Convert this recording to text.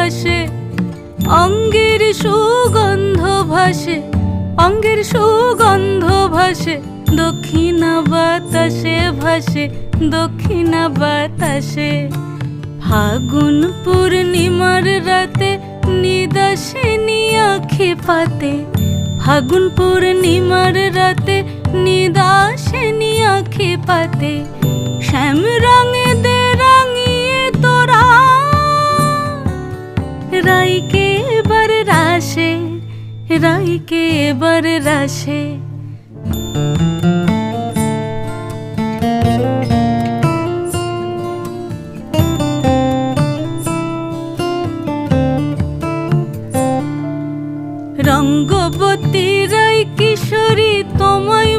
ভাসে, অঙ্গের সুগন্ধ ভাসে, অঙ্গের সুগন্ধ ভাসে, দক্ষিণা বাতাসে ভাসে, দক্ষিণা বাতাসে। ফাগুন পূর্ণিমার রাতে নিদাসিনী আঁখি পাতে, ফাগুন পূর্ণিমার রাতে নিদাসিনী আঁখি পাতে। শ্যাম রঙে দে রাঙিয়ে তোরা রাইকে এবার রাশে, রাইকে এবার রাশে। রঙ্গবতী রাই কিশোরী তোমায়